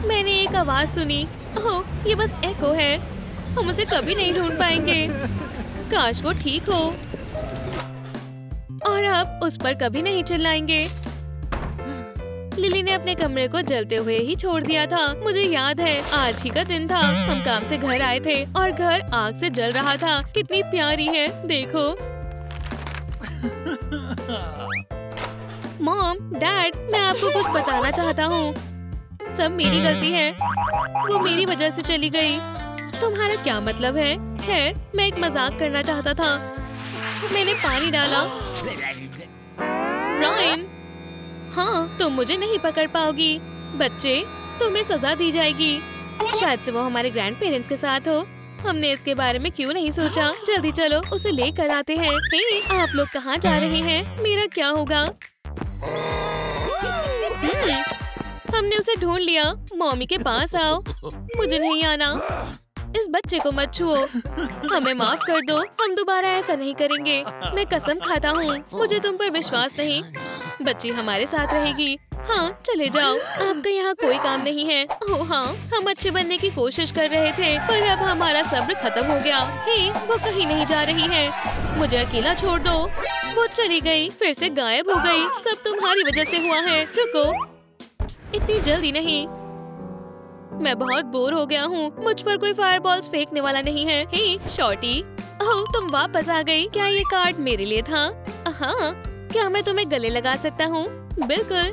मैंने एक आवाज सुनी। ओह, ये बस एको है। हम उसे कभी नहीं ढूंढ पाएंगे। काश वो ठीक हो और अब उस पर कभी नहीं चिल्लाएंगे। लिली ने अपने कमरे को जलते हुए ही छोड़ दिया था। मुझे याद है, आज ही का दिन था। हम काम से घर आए थे और घर आग से जल रहा था। कितनी प्यारी है, देखो। मॉम, डैड, मैं आपको कुछ बताना चाहता हूँ। सब मेरी गलती है। वो मेरी वजह से चली गई। तुम्हारा क्या मतलब है? खैर, मैं एक मजाक करना चाहता था। मैंने पानी डाला। ब्रायन, हाँ, तुम मुझे नहीं पकड़ पाओगी। बच्चे, तुम्हें सजा दी जाएगी। शायद से वो हमारे ग्रैंड पेरेंट्स के साथ हो। हमने इसके बारे में क्यों नहीं सोचा? जल्दी चलो, उसे लेकर आते हैं। हे, आप लोग कहाँ जा रहे हैं? मेरा क्या होगा? हमने उसे ढूंढ लिया। मम्मी के पास आओ। मुझे नहीं आना। इस बच्चे को मत छुओ। हमें माफ कर दो, हम दोबारा ऐसा नहीं करेंगे। मैं कसम खाता हूँ, मुझे तुम पर विश्वास नहीं। बच्ची हमारे साथ रहेगी। हाँ, चले जाओ, आपका यहाँ कोई काम नहीं है। ओह हाँ, हम अच्छे बनने की कोशिश कर रहे थे, पर अब हमारा सब्र खत्म हो गया। हे, वो कहीं नहीं जा रही है। मुझे अकेला छोड़ दो। वो चली गई, फिर से गायब हो गई। सब तुम्हारी वजह से हुआ है। रुको, इतनी जल्दी नहीं। मैं बहुत बोर हो गया हूँ। मुझ पर कोई फायरबॉल्स फेंकने वाला नहीं है। हे शॉर्टी, ओह तुम वापस आ गई। क्या ये कार्ड मेरे लिए था? हाँ, क्या मैं तुम्हें गले लगा सकता हूँ? बिल्कुल।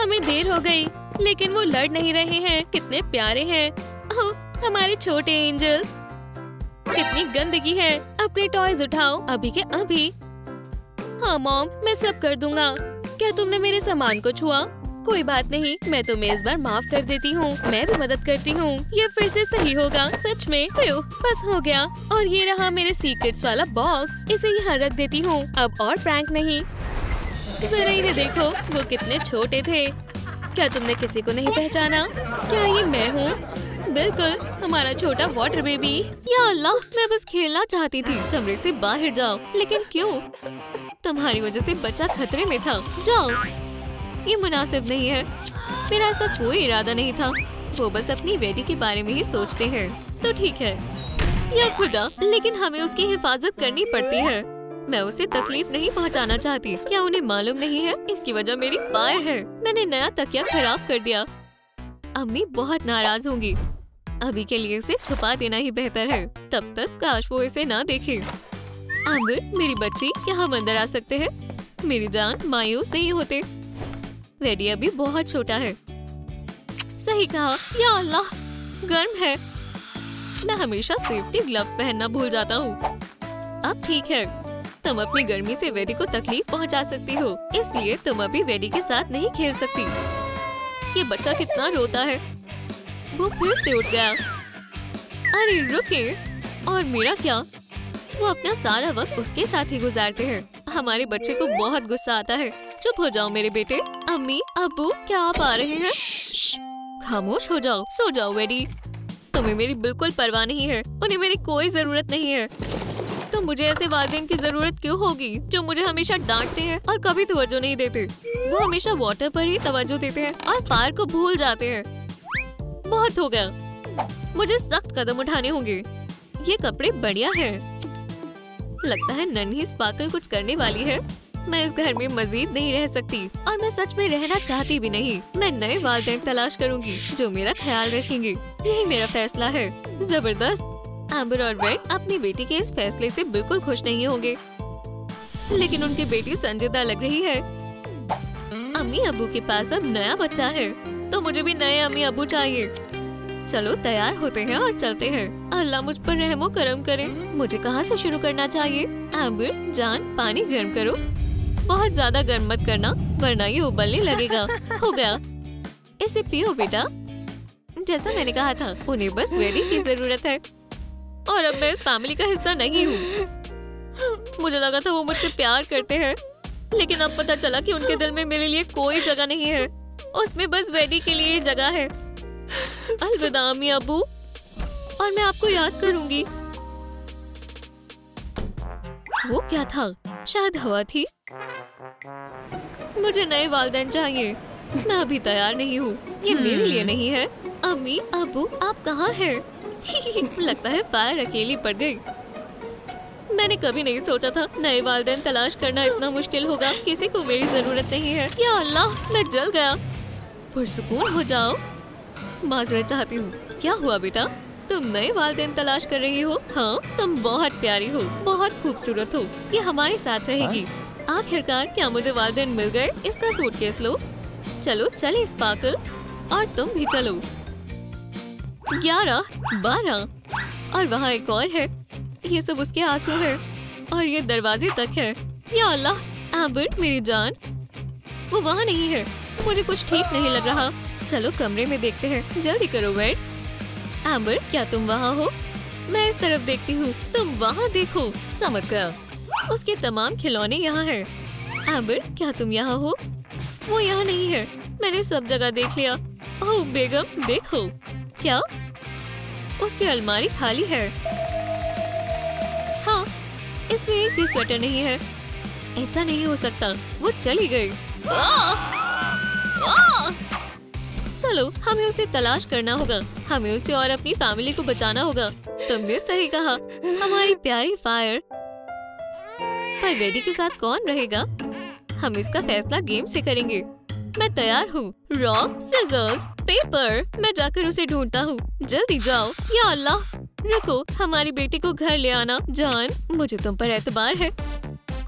हमें देर हो गई, लेकिन वो लड़ नहीं रहे हैं। कितने प्यारे हैं। ओह, हमारे छोटे एंजल्स। कितनी गंदगी है। अपने टॉयज उठाओ, अभी के अभी। हाँ मॉम, मैं सब कर दूंगा। क्या तुमने मेरे सामान को छुआ? कोई बात नहीं, मैं तुम्हें इस बार माफ कर देती हूँ। मैं भी मदद करती हूँ। ये फिर से सही होगा। सच में। बस हो गया। और ये रहा मेरे सीक्रेट्स वाला बॉक्स। इसे यहाँ रख देती हूँ। अब और प्रैंक नहीं। जरा इन्हें देखो, वो कितने छोटे थे। क्या तुमने किसी को नहीं पहचाना? क्या ये मैं हूँ? बिल्कुल, हमारा छोटा वाटर बेबी। या अल्लाह, मैं बस खेलना चाहती थी। कमरे से बाहर जाओ। लेकिन क्यों? तुम्हारी वजह से बच्चा खतरे में था। जाओ। ये मुनासिब नहीं है। मेरा ऐसा कोई इरादा नहीं था। वो बस अपनी बेटी के बारे में ही सोचते हैं। तो ठीक है। या खुदा, लेकिन हमें उसकी हिफाजत करनी पड़ती है। मैं उसे तकलीफ नहीं पहुंचाना चाहती। क्या उन्हें मालूम नहीं है इसकी वजह मेरी फायर है। मैंने नया तकिया खराब कर दिया। अम्मी बहुत नाराज होंगी। अभी के लिए इसे छुपा देना ही बेहतर है। तब तक काश वो इसे ना देखे। आम्बर, मेरी बच्ची, क्या हम अंदर आ सकते हैं? मेरी जान, मायूस नहीं होते। वेडी अभी बहुत छोटा है। सही कहा। या अल्लाह, गर्म है। मैं हमेशा सेफ्टी ग्लव्स पहनना भूल जाता हूँ। अब ठीक है। तुम अपनी गर्मी से वेडी को तकलीफ पहुँचा सकती हो, इसलिए तुम अभी वेडी के साथ नहीं खेल सकती। ये बच्चा कितना रोता है। वो फिर से उठ गया। अरे रुके, और मेरा क्या? वो अपना सारा वक्त उसके साथ ही गुजारते हैं। हमारे बच्चे को बहुत गुस्सा आता है। चुप हो जाओ मेरे बेटे। अम्मी, अब्बू, क्या आप आ रहे हैं? खामोश हो जाओ, सो जाओ वेडी। तुम्हें मेरी बिल्कुल परवाह नहीं है। उन्हें मेरी कोई जरूरत नहीं है। तो मुझे ऐसे वालिदैन की जरूरत क्यों होगी जो मुझे हमेशा डांटते हैं और कभी तवज्जो नहीं देते। वो हमेशा वाटर पर ही तवज्जो देते हैं और फायर को भूल जाते हैं। बहुत हो गया। मुझे सख्त कदम उठाने होंगे। ये कपड़े बढ़िया है। लगता है नन्ही स्पार्कल कुछ करने वाली है। मैं इस घर में मजीद नहीं रह सकती और मैं सच में रहना चाहती भी नहीं। मैं नए वालिदैन तलाश करूंगी जो मेरा ख्याल रखेंगे। यही मेरा फैसला है। जबरदस्त। आम्बर और वेड अपनी बेटी के इस फैसले से बिल्कुल खुश नहीं होंगे, लेकिन उनकी बेटी संजीदा लग रही है। अम्मी अब्बू के पास अब नया बच्चा है, तो मुझे भी नए अम्मी अब्बू चाहिए। चलो तैयार होते हैं और चलते हैं। अल्लाह मुझ पर रहमो करम करे। मुझे कहाँ से शुरू करना चाहिए? आम्बर जान, पानी गर्म करो। बहुत ज्यादा गर्म मत करना, वरना ये उबलने लगेगा। हो गया, इसे पियो बेटा। जैसा मैंने कहा था, उन्हें बस वेडी की जरूरत है और अब मैं इस फैमिली का हिस्सा नहीं हूँ। मुझे लगा था वो मुझसे प्यार करते हैं, लेकिन अब पता चला कि उनके दिल में मेरे लिए कोई जगह नहीं है। उसमें बस वेडी के लिए जगह है। अलविदा अम्मी अब्बू, और मैं आपको याद करूंगी। वो क्या था? शायद हवा थी। मुझे नए वालिदैन चाहिए। मैं अभी तैयार नहीं हूँ। ये मेरे लिए नहीं है। अम्मी अब्बू, आप कहाँ हैं? लगता है फायर अकेली पड़ गई। मैंने कभी नहीं सोचा था नए वालिदैन तलाश करना इतना मुश्किल होगा। किसी को मेरी जरूरत नहीं है। या अल्लाह, मैं जल गया। पुरसुकून हो जाओ। माजरत चाहती हूँ। क्या हुआ बेटा? तुम नए वालिदैन तलाश कर रही हो? हाँ, तुम बहुत प्यारी हो, बहुत खूबसूरत हो। ये हमारे साथ रहेगी। आखिरकार क्या मुझे वालिदैन मिल गए? इसका सूटकेस लो। चलो चले स्पार्कल, और तुम भी चलो। 11, 12 और वहाँ एक और है। ये सब उसके आंसू है और ये दरवाजे तक है। या अल्लाह, आम्बर मेरी जान, वो वहाँ नहीं है। मुझे कुछ ठीक नहीं लग रहा। चलो कमरे में देखते हैं। जल्दी करो वेड। आम्बर, क्या तुम वहाँ हो? मैं इस तरफ देखती हूँ, तुम वहाँ देखो। समझ गया। उसके तमाम खिलौने यहाँ हैं। आम्बर, क्या तुम यहाँ हो? वो यहाँ नहीं है। मैंने सब जगह देख लिया। ओह बेगम, देखो। क्या? उसकी अलमारी खाली है। हाँ, इसमें एक भी स्वेटर नहीं है। ऐसा नहीं हो सकता, वो चली गई। चलो, हमें उसे तलाश करना होगा। हमें उसे और अपनी फैमिली को बचाना होगा। तुमने सही कहा, हमारी प्यारी फायर। पर वेडी के साथ कौन रहेगा? हम इसका फैसला गेम से करेंगे। मैं तैयार हूँ। Rock, scissors, paper. मैं जाकर उसे ढूंढता हूँ। जल्दी जाओ। या अल्लाह, रुको, हमारी बेटी को घर ले आना। जान, मुझे तुम पर एतबार है।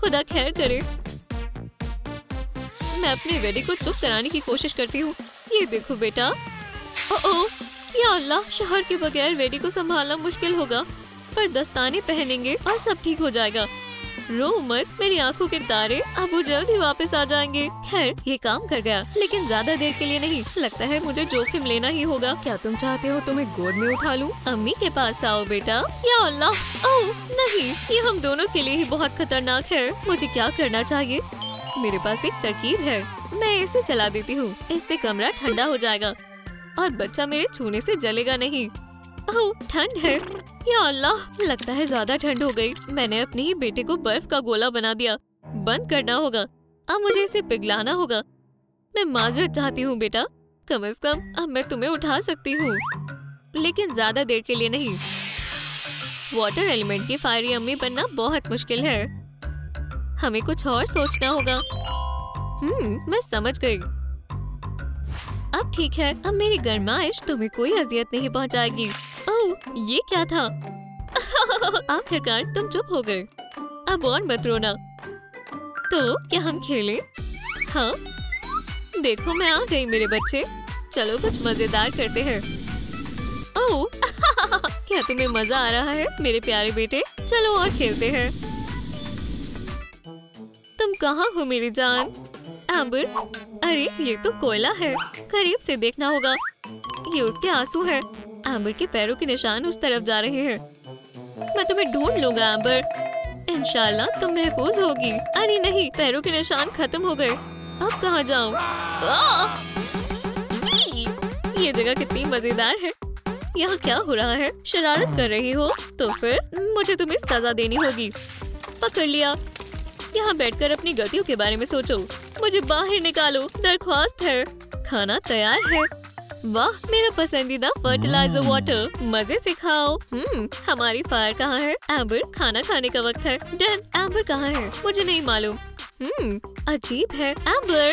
खुदा खैर करे। मैं अपने वेडी को चुप कराने की कोशिश करती हूँ। ये देखो बेटा। ओह, या अल्लाह, शोहर के बगैर वेडी को संभालना मुश्किल होगा, पर दस्ताने पहनेंगे और सब ठीक हो जाएगा। रो मत, मेरी आंखों के तारे। अब वो जल्द ही वापस आ जाएंगे। खैर, ये काम कर गया, लेकिन ज्यादा देर के लिए नहीं। लगता है मुझे जोखिम लेना ही होगा। क्या तुम चाहते हो तुम्हें गोद में उठा लूं? अम्मी के पास आओ बेटा। या अल्लाह, ओह नहीं, ये हम दोनों के लिए ही बहुत खतरनाक है। मुझे क्या करना चाहिए? मेरे पास एक तरकीब है। मैं इसे चला देती हूँ। इससे कमरा ठंडा हो जाएगा और बच्चा मेरे छूने से जलेगा नहीं। ओह, ठंड है। या अल्लाह, लगता है ज्यादा ठंड हो गई। मैंने अपने ही बेटे को बर्फ का गोला बना दिया। बंद करना होगा। अब मुझे इसे पिघलाना होगा। मैं माजरत चाहती हूँ बेटा। कम से कम अब मैं तुम्हें उठा सकती हूँ, लेकिन ज्यादा देर के लिए नहीं। वाटर एलिमेंट की फायरी अम्मी बनना बहुत मुश्किल है। हमें कुछ और सोचना होगा। मैं समझ गई। अब ठीक है, अब मेरी गरमाइश तुम्हें कोई अजियत नहीं पहुंचाएगी। ओह, ये क्या था? आखिरकार तुम चुप हो गए। अब और मत रोना। तो क्या हम खेलें? हाँ, देखो मैं आ गई मेरे बच्चे। चलो कुछ मजेदार करते हैं। ओह, क्या तुम्हें मजा आ रहा है मेरे प्यारे बेटे? चलो और खेलते हैं। तुम कहाँ हो मेरी जान? एम्बर, अरे ये तो कोयला है, करीब से देखना होगा। ये उसके आंसू है। एम्बर के पैरों के निशान उस तरफ जा रहे हैं। मैं तुम्हें ढूंढ लूंगा एम्बर। इंशाल्लाह तुम महफूज होगी। अरे नहीं, पैरों के निशान खत्म हो गए। अब कहाँ जाऊँ? ये जगह कितनी मजेदार है। यहाँ क्या हो रहा है? शरारत कर रही हो? तो फिर मुझे तुम्हें सजा देनी होगी। पकड़ लिया। यहाँ बैठकर अपनी गलतियों के बारे में सोचो। मुझे बाहर निकालो, दरख्वास्त है। खाना तैयार है। वाह, मेरा पसंदीदा फर्टिलाइजर वाटर। मजे से खाओ। हमारी फायर कहाँ है? एम्बर, खाना खाने का वक्त है। डन। एम्बर कहाँ है? मुझे नहीं मालूम। अजीब है। एम्बर,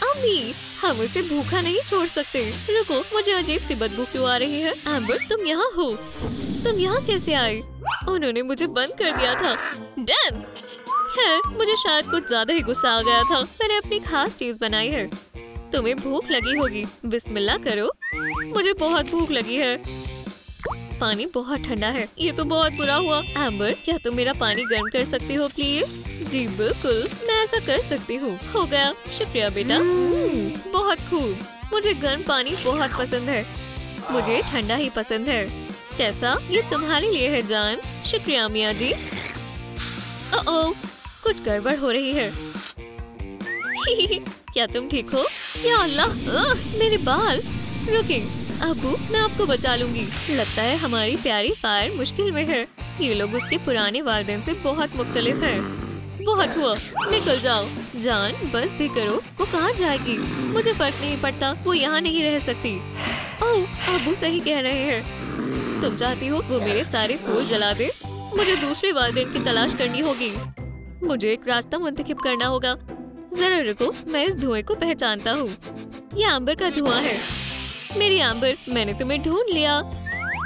अम्मी, हम उसे भूखा नहीं छोड़ सकते। रुको, मुझे अजीब सी बदबू क्यों आ रही है? एम्बर, तुम यहाँ हो? तुम यहाँ कैसे आई? उन्होंने मुझे बंद कर दिया था। डन। खैर, मुझे शायद कुछ ज्यादा ही गुस्सा आ गया था। मैंने अपनी खास चीज बनाई है। तुम्हें भूख लगी होगी। बिस्मिल्लाह करो। मुझे बहुत भूख लगी है। पानी बहुत ठंडा है। ये तो बहुत बुरा हुआ। एम्बर, क्या तुम मेरा पानी गर्म कर सकती हो प्लीज? जी बिल्कुल, मैं ऐसा कर सकती हूँ। हो गया। शुक्रिया बेटा। बहुत खूब। मुझे गर्म पानी बहुत पसंद है। मुझे ठंडा ही पसंद है। कैसा? ये तुम्हारे लिए है जान। शुक्रिया मियाँ जी। ओह, कुछ गड़बड़ हो रही है। क्या तुम ठीक हो? या अल्लाह, मेरे बाल। रुकिए अब्बू, मैं आपको बचा लूंगी। लगता है हमारी प्यारी फायर मुश्किल में है। ये लोग उसके पुराने वालिदैन से बहुत मुख्तलिफ हैं। बहुत हुआ, निकल जाओ। जान, बस भी करो। वो कहाँ जाएगी? मुझे फर्क नहीं पड़ता, वो यहाँ नहीं रह सकती। ओह, अब्बू सही कह रहे हैं। तुम चाहती हो वो मेरे सारे फूल जला दे? मुझे दूसरे वालिदैन की तलाश करनी होगी। मुझे एक रास्ता मुंतखब करना होगा। जरा रुको, मैं इस धुएं को पहचानता हूँ। ये एम्बर का धुआं है। मेरी एम्बर, मैंने तुम्हें ढूंढ लिया।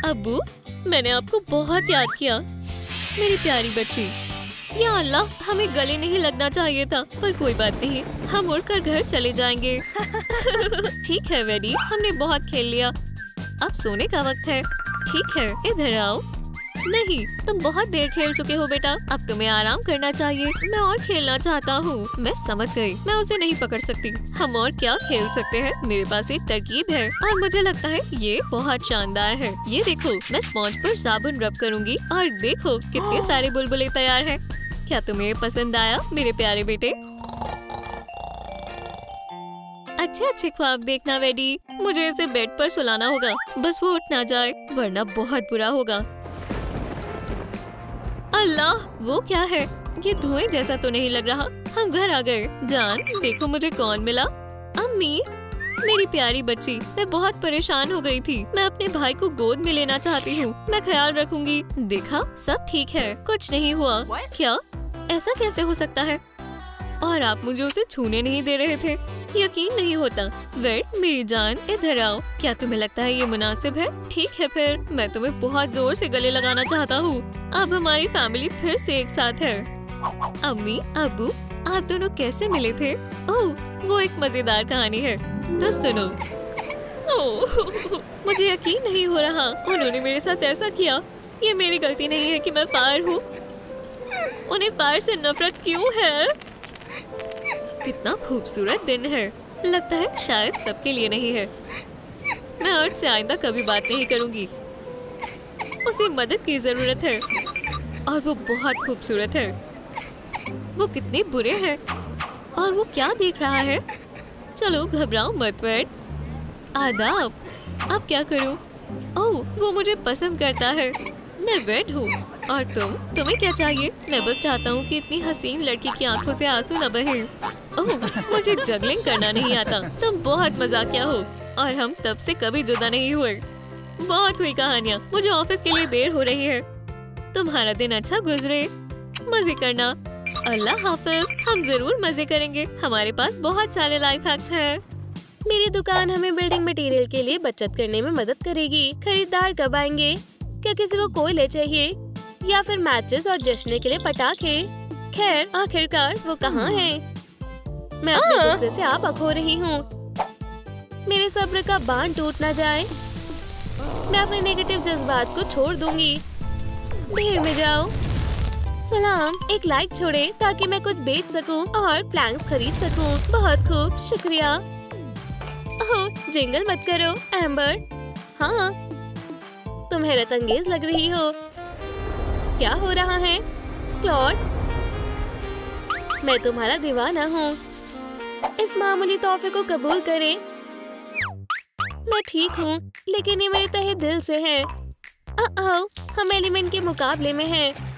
अब्बू, मैंने आपको बहुत याद किया। मेरी प्यारी बच्ची। या अल्लाह, हमें गले नहीं लगना चाहिए था, पर कोई बात नहीं, हम उड़कर घर चले जाएंगे। ठीक है वेडी, हमने बहुत खेल लिया। अब सोने का वक्त है। ठीक है, इधर आओ। नहीं, तुम बहुत देर खेल चुके हो बेटा, अब तुम्हें आराम करना चाहिए। मैं और खेलना चाहता हूँ। मैं समझ गई, मैं उसे नहीं पकड़ सकती। हम और क्या खेल सकते हैं? मेरे पास एक तरकीब है और मुझे लगता है ये बहुत शानदार है। ये देखो, मैं स्पॉन्ज पर साबुन रब करूँगी और देखो कितने सारे बुलबुले तैयार हैं। क्या तुम्हें पसंद आया मेरे प्यारे बेटे? अच्छे अच्छे ख्वाब देखना वेडी। मुझे इसे बेड पर सुलाना होगा, बस वो उठ ना जाए, वरना बहुत बुरा होगा। अल्लाह, वो क्या है? ये धुएं जैसा तो नहीं लग रहा। हम घर आ गए। जान, देखो मुझे कौन मिला। अम्मी, मेरी प्यारी बच्ची, मैं बहुत परेशान हो गई थी। मैं अपने भाई को गोद में लेना चाहती हूँ। मैं ख्याल रखूंगी। देखा, सब ठीक है, कुछ नहीं हुआ। क्या? ऐसा कैसे हो सकता है? और आप मुझे उसे छूने नहीं दे रहे थे? यकीन नहीं होता। वेट, मेरी जान, इधर आओ। क्या तुम्हें लगता है ये मुनासिब है? ठीक है फिर, मैं तुम्हें बहुत जोर से गले लगाना चाहता हूँ। अब हमारी फैमिली फिर से एक साथ है। अम्मी, अब्बू, आप दोनों कैसे मिले थे? ओह, वो एक मजेदार कहानी है, तो सुनो। ओह, मुझे यकीन नहीं हो रहा, उन्होंने मेरे साथ ऐसा किया। ये मेरी गलती नहीं है कि मैं फायर हूँ। उन्हें फायर से नफरत क्यों है? कितना खूबसूरत दिन है। लगता है शायद सबके लिए नहीं है। मैं अर्थ से आइंदा कभी बात नहीं करूंगी। उसे मदद की जरूरत है और वो बहुत खूबसूरत है। वो कितने बुरे हैं और वो क्या देख रहा है? चलो घबराओ मत वेड। आदाब। अब क्या करूं? ओह, वो मुझे पसंद करता है। मैं वेड हूँ और तुम्हें क्या चाहिए? मैं बस चाहता हूँ कि इतनी हसीन लड़की की आंखों से आंसू न बहे। ओह, मुझे जगलिंग करना नहीं आता। तुम बहुत मजाकिया हो और हम तब से कभी जुदा नहीं हुए। बहुत हुई कहानियाँ, मुझे ऑफिस के लिए देर हो रही है। तुम्हारा दिन अच्छा गुजरे। मजे करना। अल्लाह हाफिज, हम जरूर मजे करेंगे। हमारे पास बहुत सारे लाइफ हैक्स हैं। मेरी दुकान हमें बिल्डिंग मटेरियल के लिए बचत करने में मदद करेगी। खरीदार कब आएंगे? क्या किसी को कोयले चाहिए या फिर मैचेस और जश्न के लिए पटाखे? खैर, आखिरकार वो कहाँ हैं? मैं अपने गुस्से से आपक हो रही हूँ। मेरे सब्र का बांध टूट ना जाए। मैं अपने नेगेटिव जज्बात को छोड़ दूंगी। भीड़ में जाओ। सलाम, एक लाइक छोड़े ताकि मैं कुछ बेच सकूं और प्लैंक्स खरीद सकूं। बहुत खूब, शुक्रिया। ओह, जिंगल मत करो एम्बर। हाँ, तुम हैरत अंगेज लग रही हो। क्या हो रहा है क्लॉड? मैं तुम्हारा दीवाना हूँ। इस मामूली तोहफे को कबूल करें। मैं ठीक हूँ, लेकिन ये मेरे तहे दिल से है। हम एलिमेंट के मुकाबले में हैं।